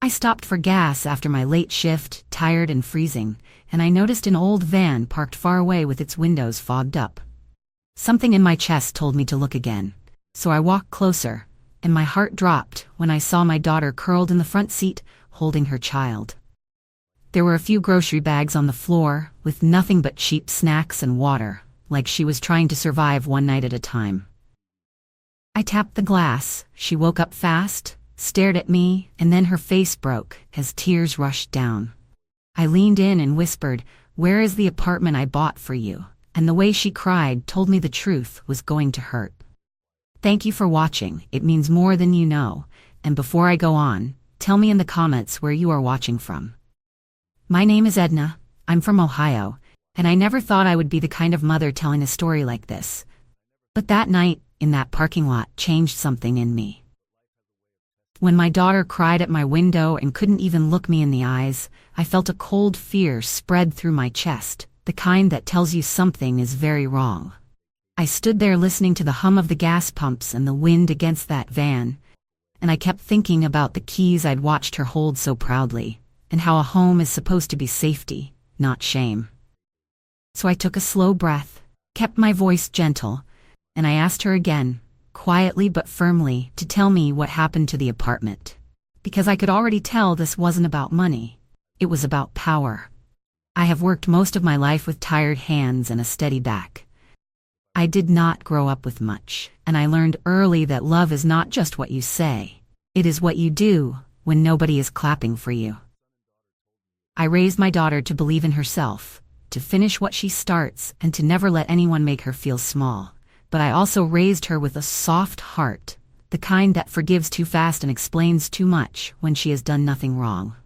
I stopped for gas after my late shift, tired and freezing, and I noticed an old van parked far away with its windows fogged up. Something in my chest told me to look again, so I walked closer, and my heart dropped when I saw my daughter curled in the front seat, holding her child. There were a few grocery bags on the floor, with nothing but cheap snacks and water, like she was trying to survive one night at a time. I tapped the glass. She woke up fast, stared at me, and then her face broke as tears rushed down. I leaned in and whispered, "Where is the apartment I bought for you?" And the way she cried told me the truth was going to hurt. Thank you for watching. It means more than you know. And before I go on, tell me in the comments where you are watching from. My name is Edna. I'm from Ohio, and I never thought I would be the kind of mother telling a story like this. But that night, in that parking lot, changed something in me. When my daughter cried at my window and couldn't even look me in the eyes, I felt a cold fear spread through my chest, the kind that tells you something is very wrong. I stood there listening to the hum of the gas pumps and the wind against that van, and I kept thinking about the keys I'd watched her hold so proudly, and how a home is supposed to be safety, not shame. So I took a slow breath, kept my voice gentle, and I asked her again, quietly but firmly, to tell me what happened to the apartment. Because I could already tell this wasn't about money. It was about power. I have worked most of my life with tired hands and a steady back. I did not grow up with much, and I learned early that love is not just what you say. It is what you do when nobody is clapping for you. I raised my daughter to believe in herself, to finish what she starts, and to never let anyone make her feel small. But I also raised her with a soft heart, the kind that forgives too fast and explains too much when she has done nothing wrong.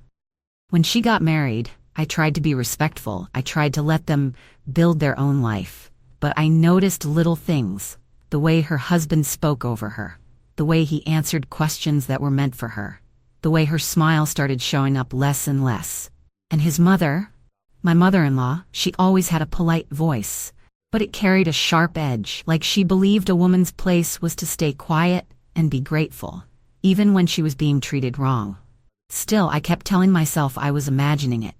When she got married, I tried to be respectful. I tried to let them build their own life. But I noticed little things, the way her husband spoke over her, the way he answered questions that were meant for her, the way her smile started showing up less and less. And his mother, my mother-in-law, she always had a polite voice, but it carried a sharp edge, like she believed a woman's place was to stay quiet and be grateful, even when she was being treated wrong. Still, I kept telling myself I was imagining it.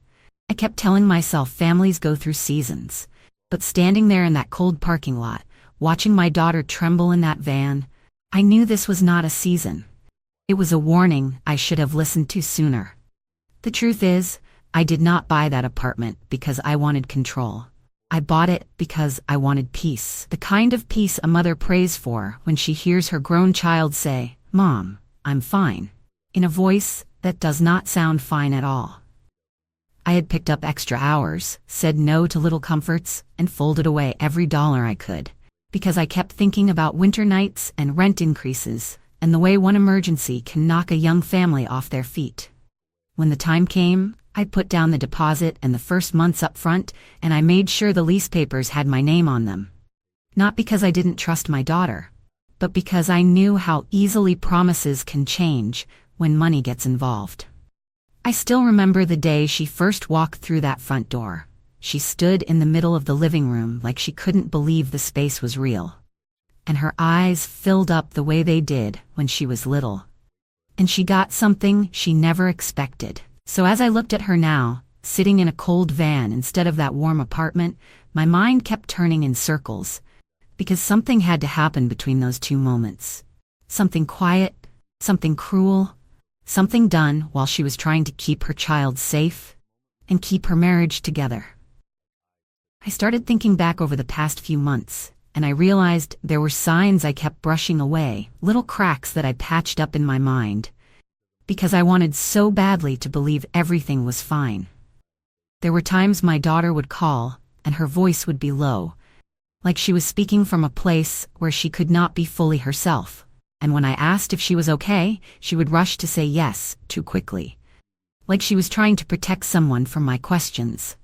I kept telling myself families go through seasons. But standing there in that cold parking lot, watching my daughter tremble in that van, I knew this was not a season. It was a warning I should have listened to sooner. The truth is, I did not buy that apartment because I wanted control. I bought it because I wanted peace, the kind of peace a mother prays for when she hears her grown child say, "Mom, I'm fine," in a voice that does not sound fine at all. I had picked up extra hours, said no to little comforts, and folded away every dollar I could, because I kept thinking about winter nights and rent increases, and the way one emergency can knock a young family off their feet. When the time came, I put down the deposit and the first months up front, and I made sure the lease papers had my name on them. Not because I didn't trust my daughter, but because I knew how easily promises can change when money gets involved. I still remember the day she first walked through that front door. She stood in the middle of the living room like she couldn't believe the space was real. And her eyes filled up the way they did when she was little. And she got something she never expected. So as I looked at her now, sitting in a cold van instead of that warm apartment, my mind kept turning in circles, because something had to happen between those two moments. Something quiet, something cruel, something done while she was trying to keep her child safe and keep her marriage together. I started thinking back over the past few months, and I realized there were signs I kept brushing away, little cracks that I patched up in my mind, because I wanted so badly to believe everything was fine. There were times my daughter would call, and her voice would be low, like she was speaking from a place where she could not be fully herself. And when I asked if she was okay, she would rush to say yes, too quickly, like she was trying to protect someone from my questions.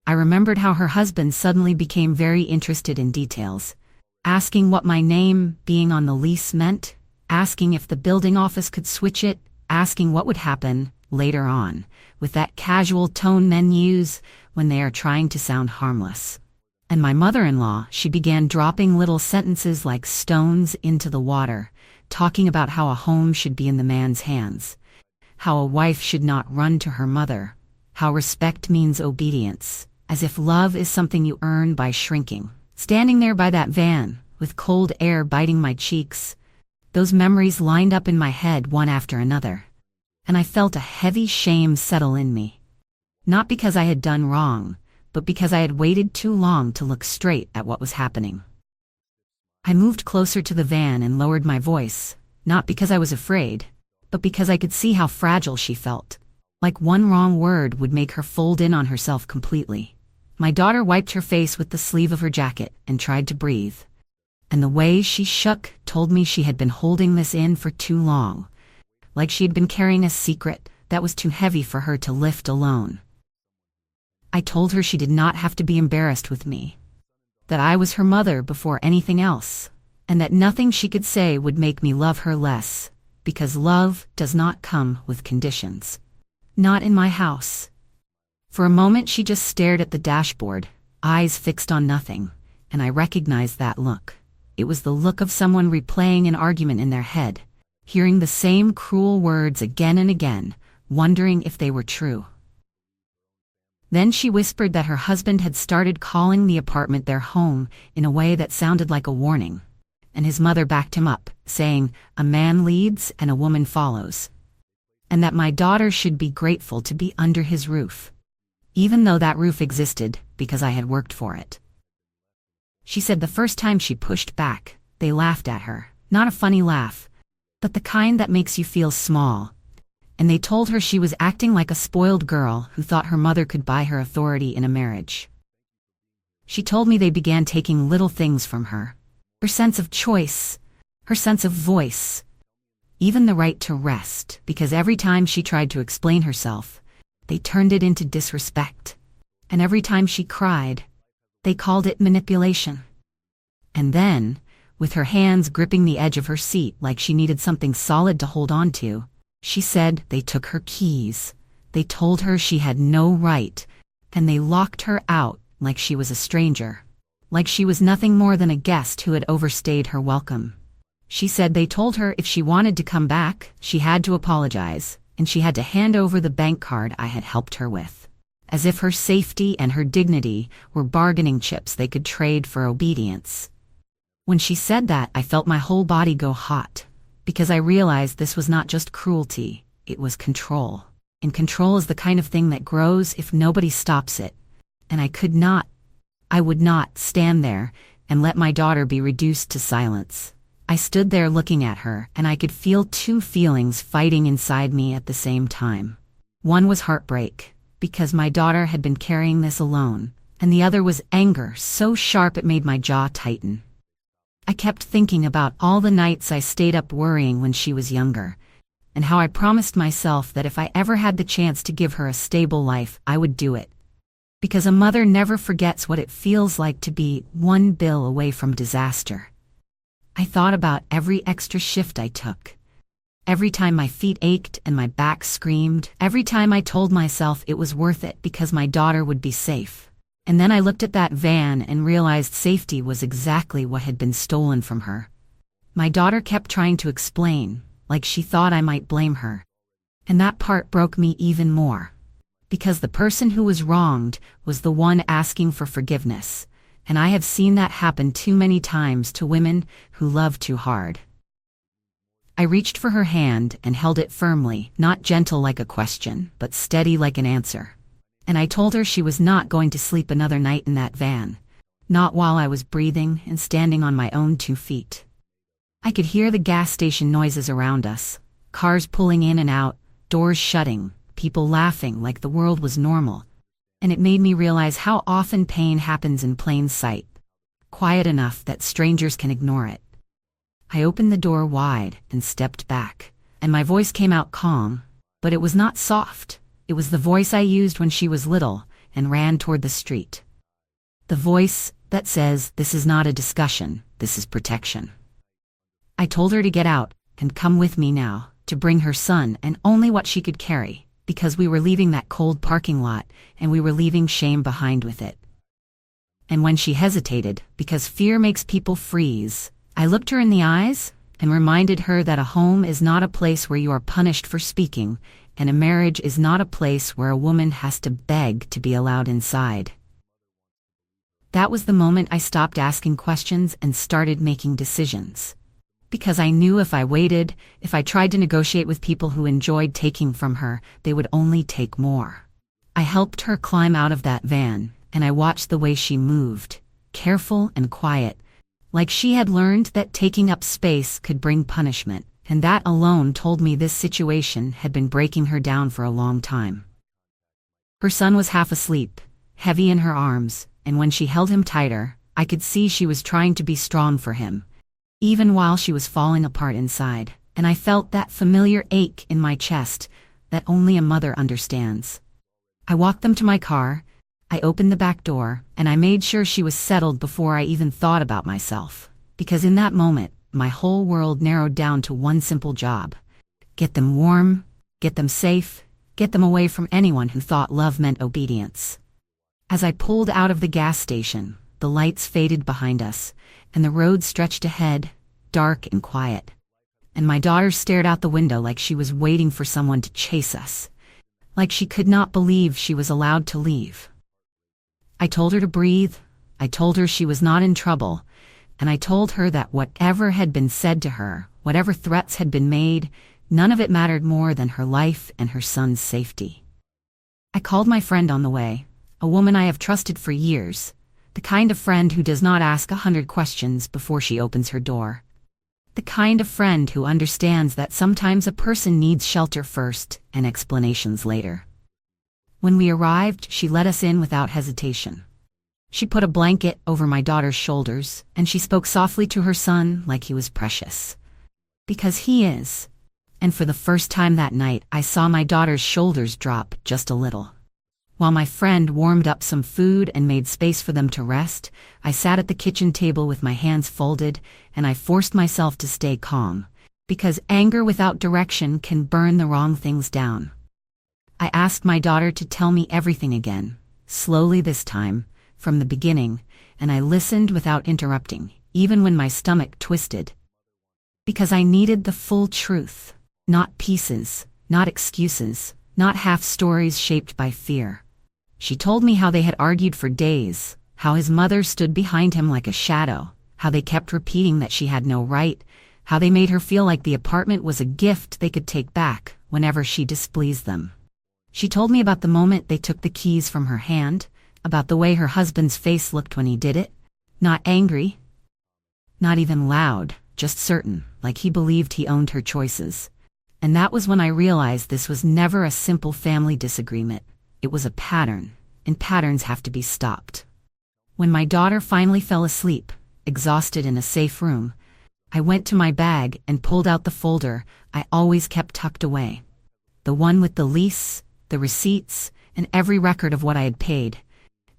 I remembered how her husband suddenly became very interested in details, asking what my name being on the lease meant, asking if the building office could switch it, asking what would happen later on, with that casual tone men use when they are trying to sound harmless. And my mother-in-law, she began dropping little sentences like stones into the water, talking about how a home should be in the man's hands, how a wife should not run to her mother, how respect means obedience, as if love is something you earn by shrinking. Standing there by that van, with cold air biting my cheeks, those memories lined up in my head one after another, and I felt a heavy shame settle in me. Not because I had done wrong, but because I had waited too long to look straight at what was happening. I moved closer to the van and lowered my voice, not because I was afraid, but because I could see how fragile she felt. Like one wrong word would make her fold in on herself completely. My daughter wiped her face with the sleeve of her jacket and tried to breathe. And the way she shook told me she had been holding this in for too long, like she had been carrying a secret that was too heavy for her to lift alone. I told her she did not have to be embarrassed with me, that I was her mother before anything else, and that nothing she could say would make me love her less, because love does not come with conditions. Not in my house. For a moment she just stared at the dashboard, eyes fixed on nothing, and I recognized that look. It was the look of someone replaying an argument in their head, hearing the same cruel words again and again, wondering if they were true. Then she whispered that her husband had started calling the apartment their home in a way that sounded like a warning, and his mother backed him up, saying, "A man leads and a woman follows," and that my daughter should be grateful to be under his roof, even though that roof existed because I had worked for it. She said the first time she pushed back, they laughed at her, not a funny laugh, but the kind that makes you feel small, and they told her she was acting like a spoiled girl who thought her mother could buy her authority in a marriage. She told me they began taking little things from her sense of choice, her sense of voice, even the right to rest, because every time she tried to explain herself, they turned it into disrespect. And every time she cried, they called it manipulation. And then, with her hands gripping the edge of her seat like she needed something solid to hold on to, she said they took her keys, they told her she had no right, and they locked her out like she was a stranger, like she was nothing more than a guest who had overstayed her welcome. She said they told her if she wanted to come back, she had to apologize, and she had to hand over the bank card I had helped her with, as if her safety and her dignity were bargaining chips they could trade for obedience. When she said that, I felt my whole body go hot, because I realized this was not just cruelty, it was control. And control is the kind of thing that grows if nobody stops it. And I would not stand there and let my daughter be reduced to silence. I stood there looking at her, and I could feel two feelings fighting inside me at the same time. One was heartbreak, because my daughter had been carrying this alone, and the other was anger so sharp it made my jaw tighten. I kept thinking about all the nights I stayed up worrying when she was younger, and how I promised myself that if I ever had the chance to give her a stable life, I would do it. Because a mother never forgets what it feels like to be one bill away from disaster. I thought about every extra shift I took. Every time my feet ached and my back screamed, every time I told myself it was worth it because my daughter would be safe. And then I looked at that van and realized safety was exactly what had been stolen from her. My daughter kept trying to explain, like she thought I might blame her. And that part broke me even more. Because the person who was wronged was the one asking for forgiveness, and I have seen that happen too many times to women who love too hard. I reached for her hand and held it firmly, not gentle like a question, but steady like an answer. And I told her she was not going to sleep another night in that van, not while I was breathing and standing on my own 2 feet. I could hear the gas station noises around us, cars pulling in and out, doors shutting, people laughing like the world was normal, and it made me realize how often pain happens in plain sight, quiet enough that strangers can ignore it. I opened the door wide and stepped back, and my voice came out calm, but it was not soft. It was the voice I used when she was little and ran toward the street. The voice that says, "This is not a discussion, this is protection." I told her to get out and come with me now, to bring her son and only what she could carry, because we were leaving that cold parking lot and we were leaving shame behind with it. And when she hesitated, because fear makes people freeze, I looked her in the eyes and reminded her that a home is not a place where you are punished for speaking, and a marriage is not a place where a woman has to beg to be allowed inside. That was the moment I stopped asking questions and started making decisions. Because I knew if I waited, if I tried to negotiate with people who enjoyed taking from her, they would only take more. I helped her climb out of that van, and I watched the way she moved, careful and quiet, like she had learned that taking up space could bring punishment, and that alone told me this situation had been breaking her down for a long time. Her son was half asleep, heavy in her arms, and when she held him tighter, I could see she was trying to be strong for him, even while she was falling apart inside, and I felt that familiar ache in my chest that only a mother understands. I walked them to my car, I opened the back door, and I made sure she was settled before I even thought about myself, because in that moment, my whole world narrowed down to one simple job: get them warm, get them safe, get them away from anyone who thought love meant obedience. As I pulled out of the gas station, the lights faded behind us, and the road stretched ahead, dark and quiet. And my daughter stared out the window like she was waiting for someone to chase us, like she could not believe she was allowed to leave. I told her to breathe, I told her she was not in trouble, and I told her that whatever had been said to her, whatever threats had been made, none of it mattered more than her life and her son's safety. I called my friend on the way, a woman I have trusted for years, the kind of friend who does not ask 100 questions before she opens her door. The kind of friend who understands that sometimes a person needs shelter first and explanations later. When we arrived, she let us in without hesitation. She put a blanket over my daughter's shoulders, and she spoke softly to her son like he was precious. Because he is. And for the first time that night, I saw my daughter's shoulders drop just a little. While my friend warmed up some food and made space for them to rest, I sat at the kitchen table with my hands folded, and I forced myself to stay calm, because anger without direction can burn the wrong things down. I asked my daughter to tell me everything again, slowly this time, from the beginning, and I listened without interrupting, even when my stomach twisted. Because I needed the full truth, not pieces, not excuses, not half stories shaped by fear. She told me how they had argued for days, how his mother stood behind him like a shadow, how they kept repeating that she had no right, how they made her feel like the apartment was a gift they could take back whenever she displeased them. She told me about the moment they took the keys from her hand, about the way her husband's face looked when he did it, not angry, not even loud, just certain, like he believed he owned her choices. And that was when I realized this was never a simple family disagreement. It was a pattern, and patterns have to be stopped. When my daughter finally fell asleep, exhausted in a safe room, I went to my bag and pulled out the folder I always kept tucked away. The one with the lease, the receipts, and every record of what I had paid.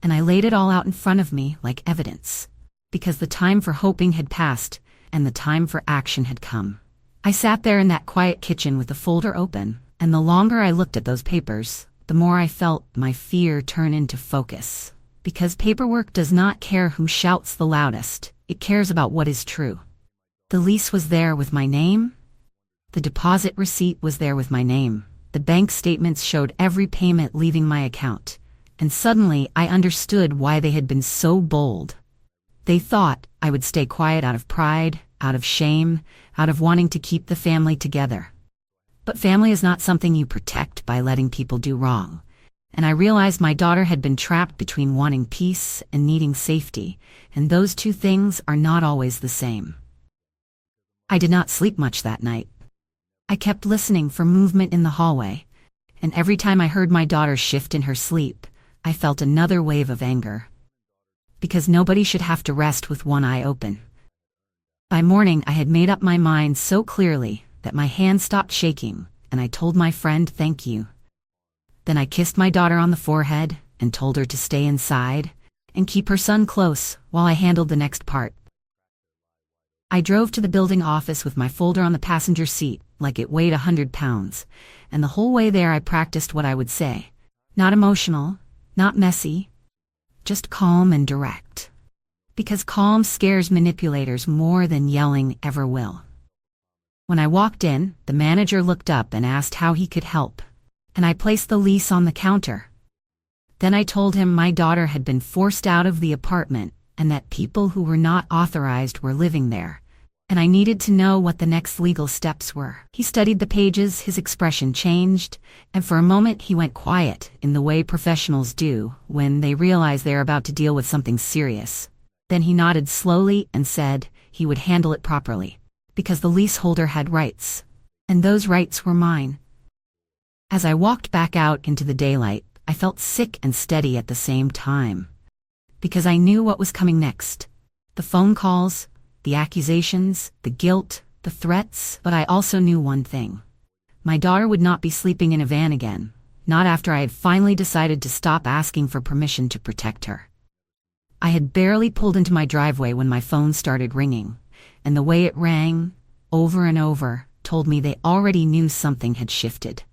And I laid it all out in front of me like evidence. Because the time for hoping had passed, and the time for action had come. I sat there in that quiet kitchen with the folder open, and the longer I looked at those papers, the more I felt my fear turn into focus. Because paperwork does not care who shouts the loudest, it cares about what is true. The lease was there with my name. The deposit receipt was there with my name. The bank statements showed every payment leaving my account. And suddenly I understood why they had been so bold. They thought I would stay quiet out of pride, out of shame, out of wanting to keep the family together. But family is not something you protect by letting people do wrong. And I realized my daughter had been trapped between wanting peace and needing safety, and those two things are not always the same. I did not sleep much that night. I kept listening for movement in the hallway, and every time I heard my daughter shift in her sleep, I felt another wave of anger. Because nobody should have to rest with one eye open. By morning, I had made up my mind so clearly that my hand stopped shaking, and I told my friend thank you. Then I kissed my daughter on the forehead and told her to stay inside and keep her son close while I handled the next part. I drove to the building office with my folder on the passenger seat like it weighed 100 pounds, and the whole way there I practiced what I would say. Not emotional, not messy, just calm and direct. Because calm scares manipulators more than yelling ever will. When I walked in, the manager looked up and asked how he could help, and I placed the lease on the counter. Then I told him my daughter had been forced out of the apartment and that people who were not authorized were living there, and I needed to know what the next legal steps were. He studied the pages, his expression changed, and for a moment he went quiet in the way professionals do when they realize they're about to deal with something serious. Then he nodded slowly and said he would handle it properly, because the leaseholder had rights, and those rights were mine. As I walked back out into the daylight, I felt sick and steady at the same time, because I knew what was coming next. The phone calls, the accusations, the guilt, the threats, but I also knew one thing. My daughter would not be sleeping in a van again, not after I had finally decided to stop asking for permission to protect her. I had barely pulled into my driveway when my phone started ringing, and the way it rang, over and over, told me they already knew something had shifted.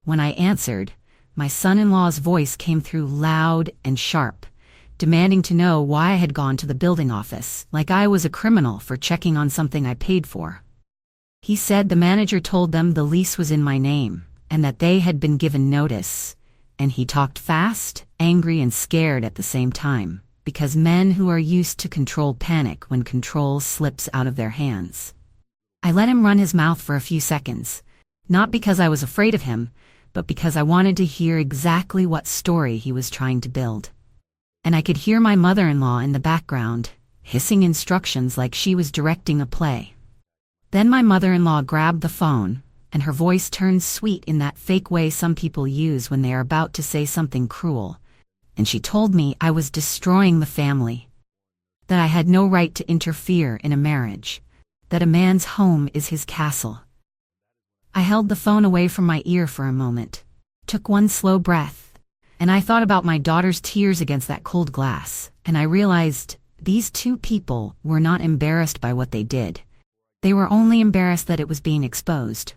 When I answered, my son-in-law's voice came through loud and sharp, demanding to know why I had gone to the building office, like I was a criminal for checking on something I paid for. He said the manager told them the lease was in my name, and that they had been given notice, and he talked fast, angry, and scared at the same time, because men who are used to control panic when control slips out of their hands. I let him run his mouth for a few seconds, not because I was afraid of him, but because I wanted to hear exactly what story he was trying to build. And I could hear my mother-in-law in the background, hissing instructions like she was directing a play. Then my mother-in-law grabbed the phone, and her voice turned sweet in that fake way some people use when they are about to say something cruel, and she told me I was destroying the family, that I had no right to interfere in a marriage, that a man's home is his castle. I held the phone away from my ear for a moment, took one slow breath, and I thought about my daughter's tears against that cold glass, and I realized these two people were not embarrassed by what they did. They were only embarrassed that it was being exposed.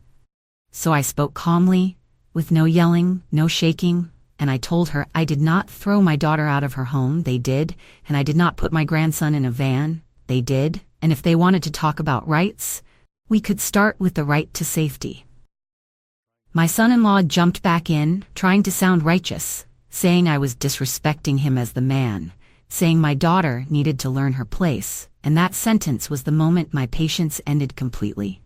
So I spoke calmly, with no yelling, no shaking, and I told her I did not throw my daughter out of her home, they did, and I did not put my grandson in a van, they did, and if they wanted to talk about rights, we could start with the right to safety. My son-in-law jumped back in, trying to sound righteous, saying I was disrespecting him as the man, saying my daughter needed to learn her place, and that sentence was the moment my patience ended completely.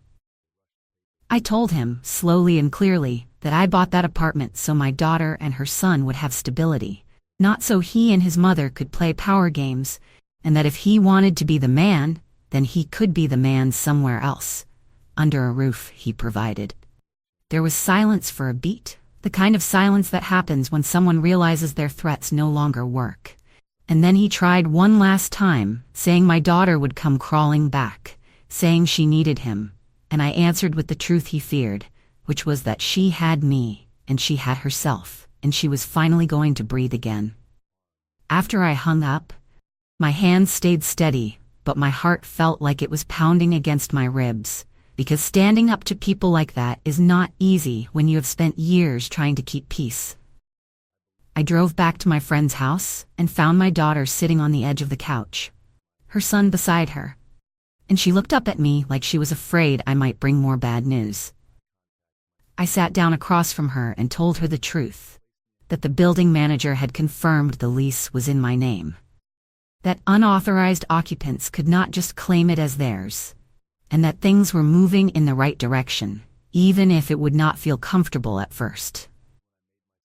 I told him, slowly and clearly, that I bought that apartment so my daughter and her son would have stability, not so he and his mother could play power games, and that if he wanted to be the man, then he could be the man somewhere else, under a roof he provided. There was silence for a beat, the kind of silence that happens when someone realizes their threats no longer work. And then he tried one last time, saying my daughter would come crawling back, saying she needed him, and I answered with the truth he feared, which was that she had me, and she had herself, and she was finally going to breathe again. After I hung up, my hands stayed steady, but my heart felt like it was pounding against my ribs, because standing up to people like that is not easy when you have spent years trying to keep peace. I drove back to my friend's house and found my daughter sitting on the edge of the couch, her son beside her, and she looked up at me like she was afraid I might bring more bad news. I sat down across from her and told her the truth, that the building manager had confirmed the lease was in my name, that unauthorized occupants could not just claim it as theirs, and that things were moving in the right direction, even if it would not feel comfortable at first.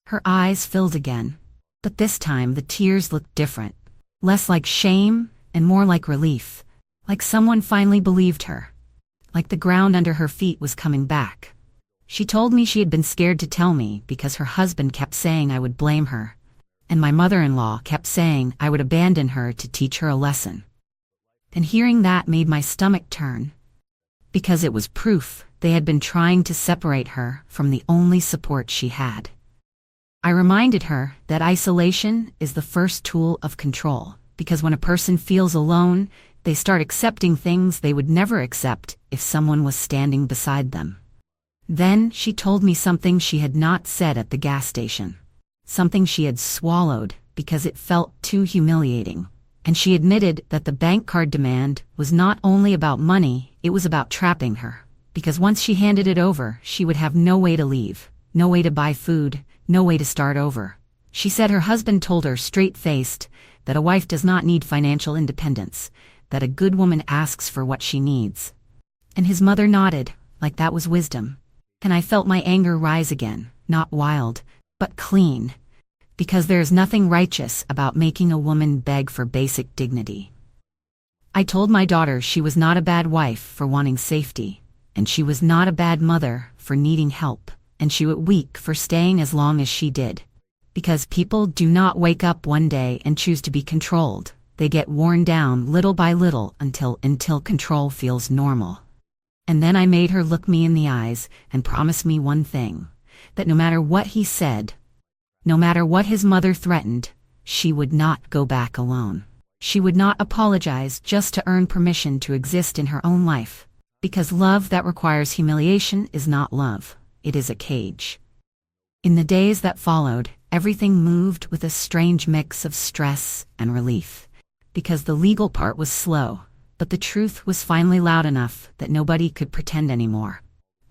Her eyes filled again, but this time the tears looked different, less like shame and more like relief, like someone finally believed her, like the ground under her feet was coming back. She told me she had been scared to tell me because her husband kept saying I would blame her, and my mother-in-law kept saying I would abandon her to teach her a lesson. And hearing that made my stomach turn, because it was proof they had been trying to separate her from the only support she had. I reminded her that isolation is the first tool of control, because when a person feels alone, they start accepting things they would never accept if someone was standing beside them. Then she told me something she had not said at the gas station, something she had swallowed because it felt too humiliating. And she admitted that the bank card demand was not only about money, it was about trapping her, because once she handed it over, she would have no way to leave, no way to buy food, no way to start over. She said her husband told her straight-faced that a wife does not need financial independence, that a good woman asks for what she needs. And his mother nodded, like that was wisdom. And I felt my anger rise again, not wild, but clean. Because there's nothing righteous about making a woman beg for basic dignity. I told my daughter she was not a bad wife for wanting safety, and she was not a bad mother for needing help, and she was weak for staying as long as she did. Because people do not wake up one day and choose to be controlled. They get worn down little by little until control feels normal. And then I made her look me in the eyes and promise me one thing, that no matter what he said, no matter what his mother threatened, she would not go back alone. She would not apologize just to earn permission to exist in her own life. Because love that requires humiliation is not love, it is a cage. In the days that followed, everything moved with a strange mix of stress and relief. Because the legal part was slow, but the truth was finally loud enough that nobody could pretend anymore.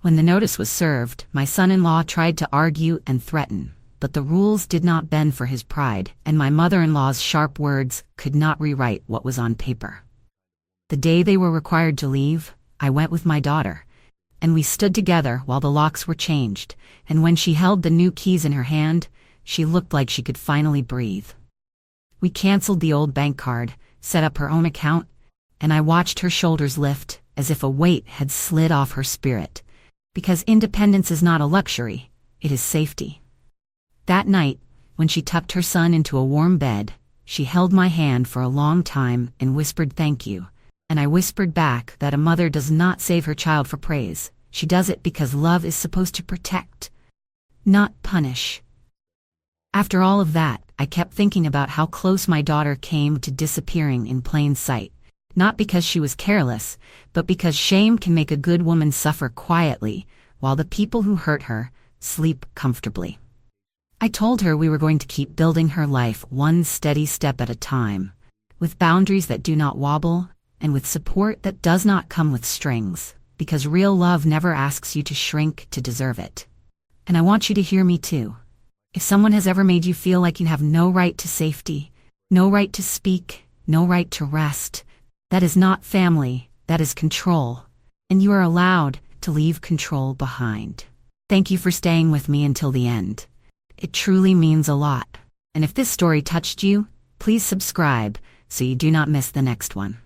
When the notice was served, my son-in-law tried to argue and threaten, but the rules did not bend for his pride, and my mother-in-law's sharp words could not rewrite what was on paper. The day they were required to leave, I went with my daughter, and we stood together while the locks were changed, and when she held the new keys in her hand, she looked like she could finally breathe. We canceled the old bank card, set up her own account, and I watched her shoulders lift as if a weight had slid off her spirit. Because independence is not a luxury, it is safety. That night, when she tucked her son into a warm bed, she held my hand for a long time and whispered thank you. And I whispered back that a mother does not save her child for praise. She does it because love is supposed to protect, not punish. After all of that, I kept thinking about how close my daughter came to disappearing in plain sight. Not because she was careless, but because shame can make a good woman suffer quietly, while the people who hurt her sleep comfortably. I told her we were going to keep building her life one steady step at a time, with boundaries that do not wobble, and with support that does not come with strings, because real love never asks you to shrink to deserve it. And I want you to hear me too. If someone has ever made you feel like you have no right to safety, no right to speak, no right to rest, that is not family, that is control, and you are allowed to leave control behind. Thank you for staying with me until the end. It truly means a lot. And if this story touched you, please subscribe so you do not miss the next one.